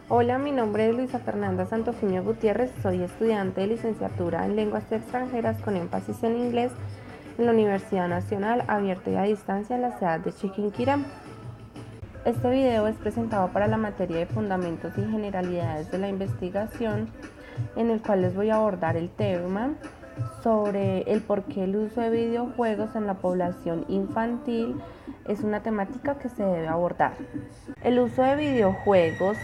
Hola, mi nombre es Luisa Fernanda Santofimio Gutiérrez, soy estudiante de licenciatura en lenguas extranjeras con énfasis en inglés en la Universidad Nacional Abierta y a Distancia en la ciudad de Chiquinquirá. Este video es presentado para la materia de Fundamentos y Generalidades de la Investigación, en el cual les voy a abordar el tema sobre el por qué el uso de videojuegos en la población infantil es una temática que se debe abordar. El uso de videojuegos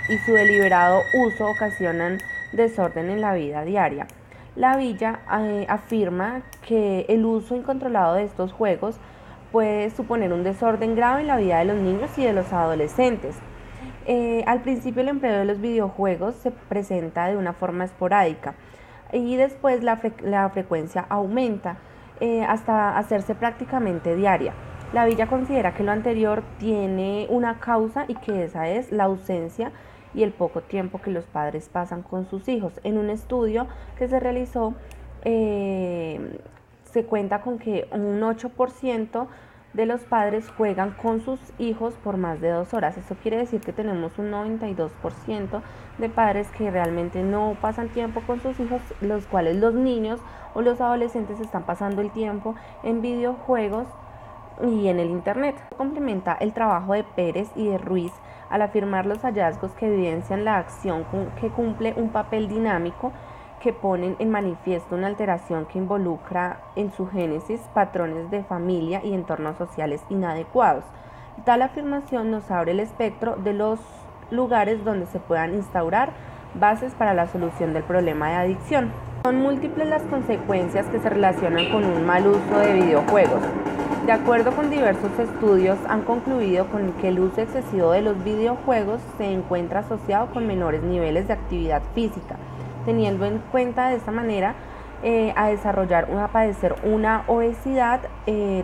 y su deliberado uso ocasionan desorden en la vida diaria. La Villa afirma que el uso incontrolado de estos juegos puede suponer un desorden grave en la vida de los niños y de los adolescentes. Al principio el empleo de los videojuegos se presenta de una forma esporádica y después la frecuencia aumenta hasta hacerse prácticamente diaria. La Villa considera que lo anterior tiene una causa y que esa es la ausencia y el poco tiempo que los padres pasan con sus hijos. En un estudio que se realizó, se cuenta con que un 8% de los padres juegan con sus hijos por más de 2 horas. Eso quiere decir que tenemos un 92% de padres que realmente no pasan tiempo con sus hijos, los cuales los niños o los adolescentes están pasando el tiempo en videojuegos y en el internet. Complementa el trabajo de Pérez y de Ruiz al afirmar los hallazgos que evidencian la acción que cumple un papel dinámico que ponen en manifiesto una alteración que involucra en su génesis patrones de familia y entornos sociales inadecuados. Tal afirmación nos abre el espectro de los lugares donde se puedan instaurar bases para la solución del problema de adicción. Son múltiples las consecuencias que se relacionan con un mal uso de videojuegos. De acuerdo con diversos estudios, han concluido con que el uso excesivo de los videojuegos se encuentra asociado con menores niveles de actividad física, teniendo en cuenta de esta manera a padecer una obesidad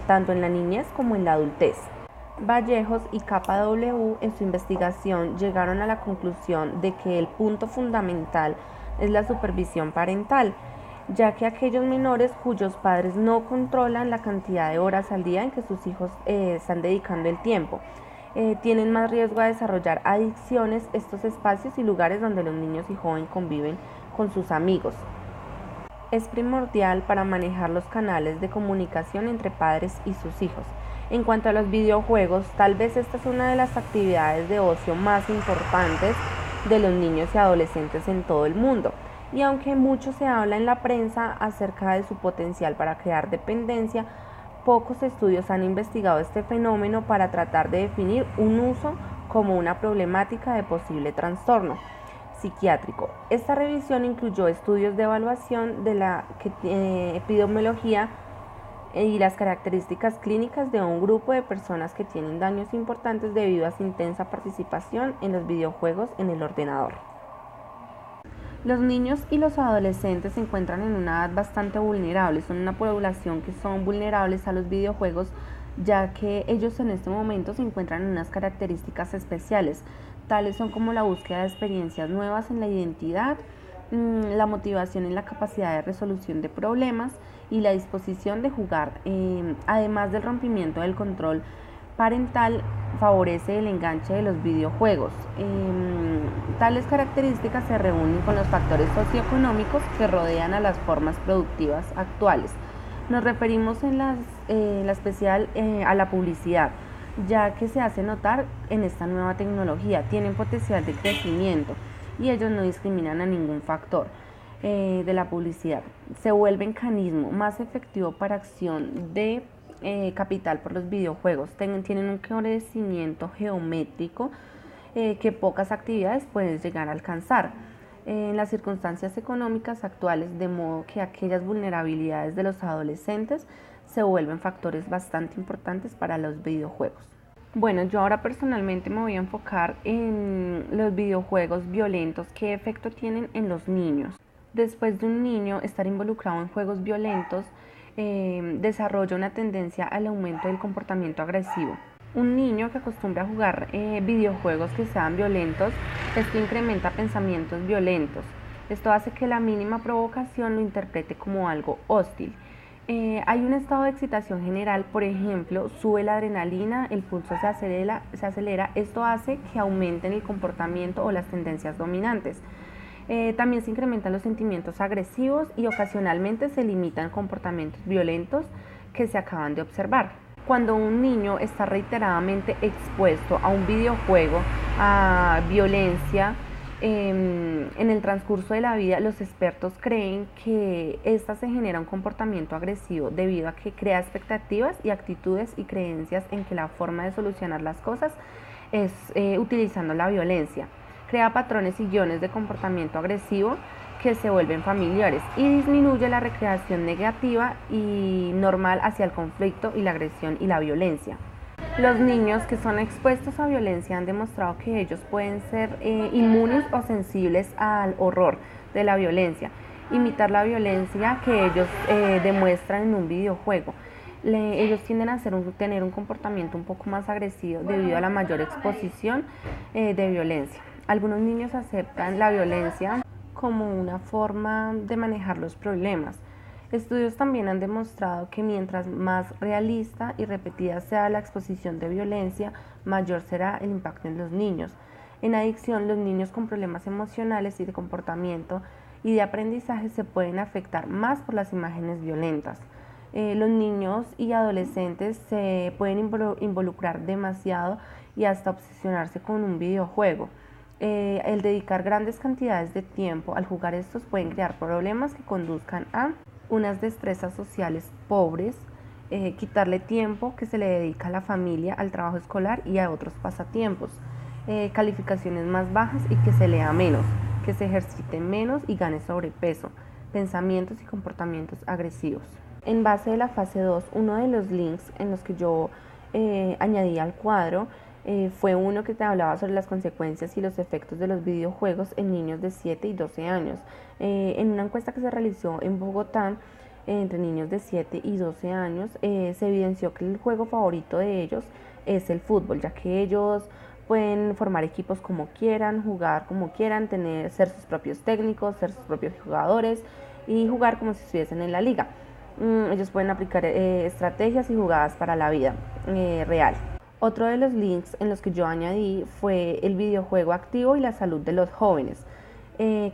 tanto en la niñez como en la adultez. Vallejos y KW en su investigación llegaron a la conclusión de que el punto fundamental es la supervisión parental, ya que aquellos menores cuyos padres no controlan la cantidad de horas al día en que sus hijos están dedicando el tiempo, tienen más riesgo a desarrollar adicciones, estos espacios y lugares donde los niños y jóvenes conviven con sus amigos. Es primordial para manejar los canales de comunicación entre padres y sus hijos. En cuanto a los videojuegos, tal vez esta es una de las actividades de ocio más importantes de los niños y adolescentes en todo el mundo. Y aunque mucho se habla en la prensa acerca de su potencial para crear dependencia, pocos estudios han investigado este fenómeno para tratar de definir un uso como una problemática de posible trastorno psiquiátrico. Esta revisión incluyó estudios de evaluación de la epidemiología y las características clínicas de un grupo de personas que tienen daños importantes debido a su intensa participación en los videojuegos en el ordenador. Los niños y los adolescentes se encuentran en una edad bastante vulnerable, son una población que son vulnerables a los videojuegos, ya que ellos en este momento se encuentran en unas características especiales, tales son como la búsqueda de experiencias nuevas en la identidad, la motivación en la capacidad de resolución de problemas y la disposición de jugar. Además del rompimiento del control parental, favorece el enganche de los videojuegos. Tales características se reúnen con los factores socioeconómicos que rodean a las formas productivas actuales. Nos referimos en la especial a la publicidad, ya que se hace notar en esta nueva tecnología, tienen potencial de crecimiento y ellos no discriminan a ningún factor de la publicidad. Se vuelve mecanismo más efectivo para acción de capital por los videojuegos. Tienen un crecimiento geométrico que pocas actividades pueden llegar a alcanzar en las circunstancias económicas actuales, de modo que aquellas vulnerabilidades de los adolescentes se vuelven factores bastante importantes para los videojuegos. Bueno, yo ahora personalmente me voy a enfocar en los videojuegos violentos, qué efecto tienen en los niños. Después de un niño estar involucrado en juegos violentos, desarrolla una tendencia al aumento del comportamiento agresivo. Un niño que acostumbra a jugar videojuegos que sean violentos, esto incrementa pensamientos violentos. Esto hace que la mínima provocación lo interprete como algo hostil. Hay un estado de excitación general, por ejemplo, sube la adrenalina, el pulso se acelera, esto hace que aumenten el comportamiento o las tendencias dominantes. También se incrementan los sentimientos agresivos y ocasionalmente se limitan comportamientos violentos que se acaban de observar. Cuando un niño está reiteradamente expuesto a un videojuego, a violencia, en el transcurso de la vida, los expertos creen que ésta se genera un comportamiento agresivo debido a que crea expectativas y actitudes y creencias en que la forma de solucionar las cosas es utilizando la violencia. Crea patrones y guiones de comportamiento agresivo que se vuelven familiares y disminuye la recreación negativa y normal hacia el conflicto y la agresión y la violencia. Los niños que son expuestos a violencia han demostrado que ellos pueden ser inmunes o sensibles al horror de la violencia, imitar la violencia que ellos demuestran en un videojuego. Ellos tienden a tener un comportamiento un poco más agresivo debido a la mayor exposición de violencia. Algunos niños aceptan la violencia como una forma de manejar los problemas. Estudios también han demostrado que mientras más realista y repetida sea la exposición de violencia, mayor será el impacto en los niños. En adicción, los niños con problemas emocionales y de comportamiento y de aprendizaje se pueden afectar más por las imágenes violentas. Los niños y adolescentes se pueden involucrar demasiado y hasta obsesionarse con un videojuego. El dedicar grandes cantidades de tiempo al jugar estos pueden crear problemas que conduzcan a unas destrezas sociales pobres, quitarle tiempo que se le dedica a la familia, al trabajo escolar y a otros pasatiempos, calificaciones más bajas y que se lea menos, que se ejercite menos y gane sobrepeso, pensamientos y comportamientos agresivos. En base de la fase 2, uno de los links en los que yo añadí al cuadro fue uno que te hablaba sobre las consecuencias y los efectos de los videojuegos en niños de 7 y 12 años. En una encuesta que se realizó en Bogotá entre niños de 7 y 12 años, se evidenció que el juego favorito de ellos es el fútbol, ya que ellos pueden formar equipos como quieran, jugar como quieran, ser sus propios técnicos, ser sus propios jugadores y jugar como si estuviesen en la liga. Ellos pueden aplicar estrategias y jugadas para la vida real. Otro de los links en los que yo añadí fue el videojuego activo y la salud de los jóvenes.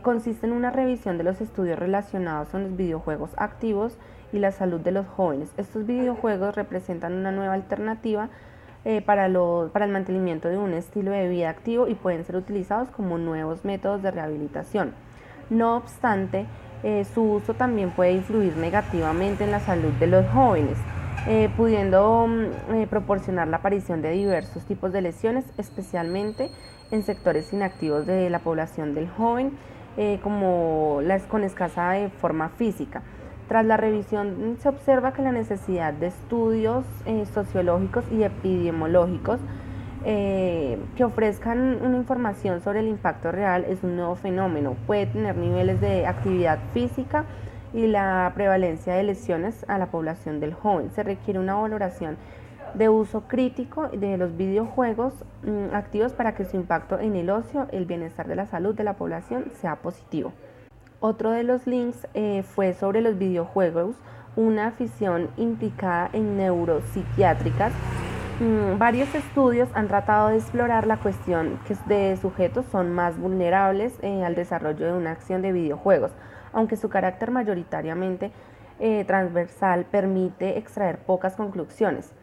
Consiste en una revisión de los estudios relacionados con los videojuegos activos y la salud de los jóvenes. Estos videojuegos representan una nueva alternativa para el mantenimiento de un estilo de vida activo y pueden ser utilizados como nuevos métodos de rehabilitación. No obstante, su uso también puede influir negativamente en la salud de los jóvenes, pudiendo proporcionar la aparición de diversos tipos de lesiones, especialmente en sectores inactivos de la población del joven, como las con escasa forma física. Tras la revisión se observa que la necesidad de estudios sociológicos y epidemiológicos que ofrezcan una información sobre el impacto real es un nuevo fenómeno. Puede tener niveles de actividad física y la prevalencia de lesiones a la población del joven. Se requiere una valoración de uso crítico de los videojuegos activos para que su impacto en el ocio, el bienestar de la salud de la población sea positivo. Otro de los links fue sobre los videojuegos, una afición implicada en neuropsiquiátricas. Varios estudios han tratado de explorar la cuestión que de sujetos son más vulnerables al desarrollo de una acción de videojuegos, aunque su carácter mayoritariamente transversal permite extraer pocas conclusiones.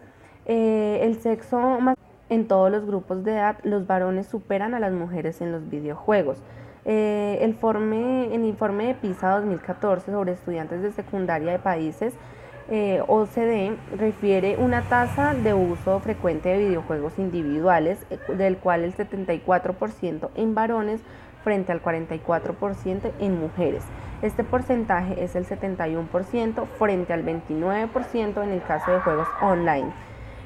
El sexo más en todos los grupos de edad, los varones superan a las mujeres en los videojuegos. El informe de PISA 2014 sobre estudiantes de secundaria de países OCDE refiere una tasa de uso frecuente de videojuegos individuales, del cual el 74% en varones frente al 44% en mujeres. Este porcentaje es el 71% frente al 29% en el caso de juegos online.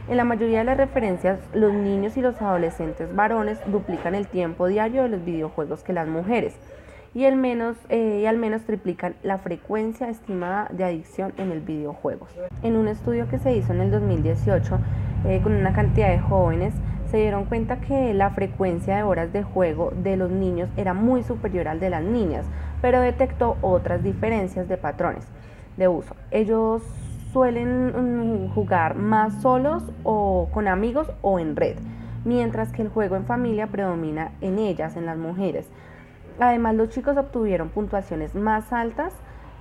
En la mayoría de las referencias, los niños y los adolescentes varones duplican el tiempo diario de los videojuegos que las mujeres y al menos triplican la frecuencia estimada de adicción en el videojuego. En un estudio que se hizo en el 2018 con una cantidad de jóvenes, se dieron cuenta que la frecuencia de horas de juego de los niños era muy superior al de las niñas, pero detectó otras diferencias de patrones de uso. Ellos suelen jugar más solos o con amigos o en red, mientras que el juego en familia predomina en ellas, en las mujeres. Además, los chicos obtuvieron puntuaciones más altas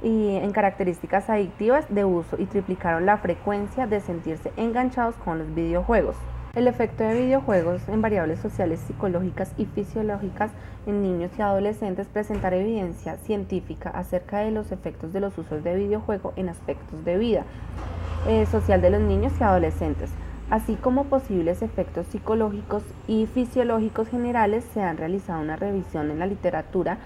y en características adictivas de uso y triplicaron la frecuencia de sentirse enganchados con los videojuegos. El efecto de videojuegos en variables sociales, psicológicas y fisiológicas en niños y adolescentes presentar evidencia científica acerca de los efectos de los usos de videojuego en aspectos de vida social de los niños y adolescentes, así como posibles efectos psicológicos y fisiológicos generales. Se han realizado una revisión en la literatura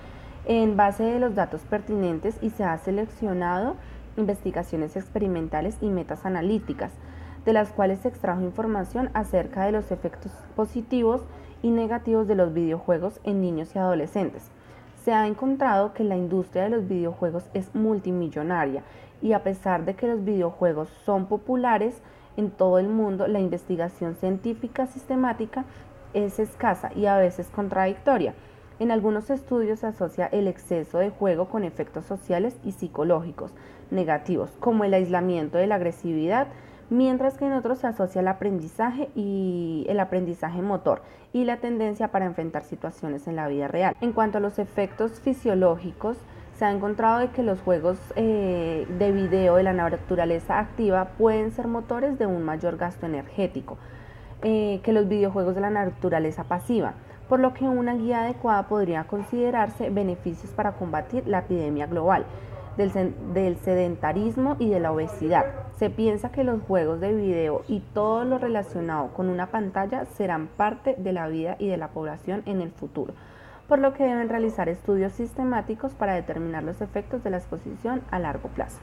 en base de los datos pertinentes y se ha seleccionado investigaciones experimentales y metas analíticas, de las cuales se extrajo información acerca de los efectos positivos y negativos de los videojuegos en niños y adolescentes. Se ha encontrado que la industria de los videojuegos es multimillonaria y a pesar de que los videojuegos son populares en todo el mundo, la investigación científica sistemática es escasa y a veces contradictoria. En algunos estudios se asocia el exceso de juego con efectos sociales y psicológicos negativos, como el aislamiento de la agresividad, mientras que en otros se asocia el aprendizaje motor y la tendencia para enfrentar situaciones en la vida real. En cuanto a los efectos fisiológicos, se ha encontrado de que los juegos de video de la naturaleza activa pueden ser motores de un mayor gasto energético que los videojuegos de la naturaleza pasiva, por lo que una guía adecuada podría considerarse beneficios para combatir la epidemia global del sedentarismo y de la obesidad. Se piensa que los juegos de video y todo lo relacionado con una pantalla serán parte de la vida y de la población en el futuro, por lo que deben realizar estudios sistemáticos para determinar los efectos de la exposición a largo plazo.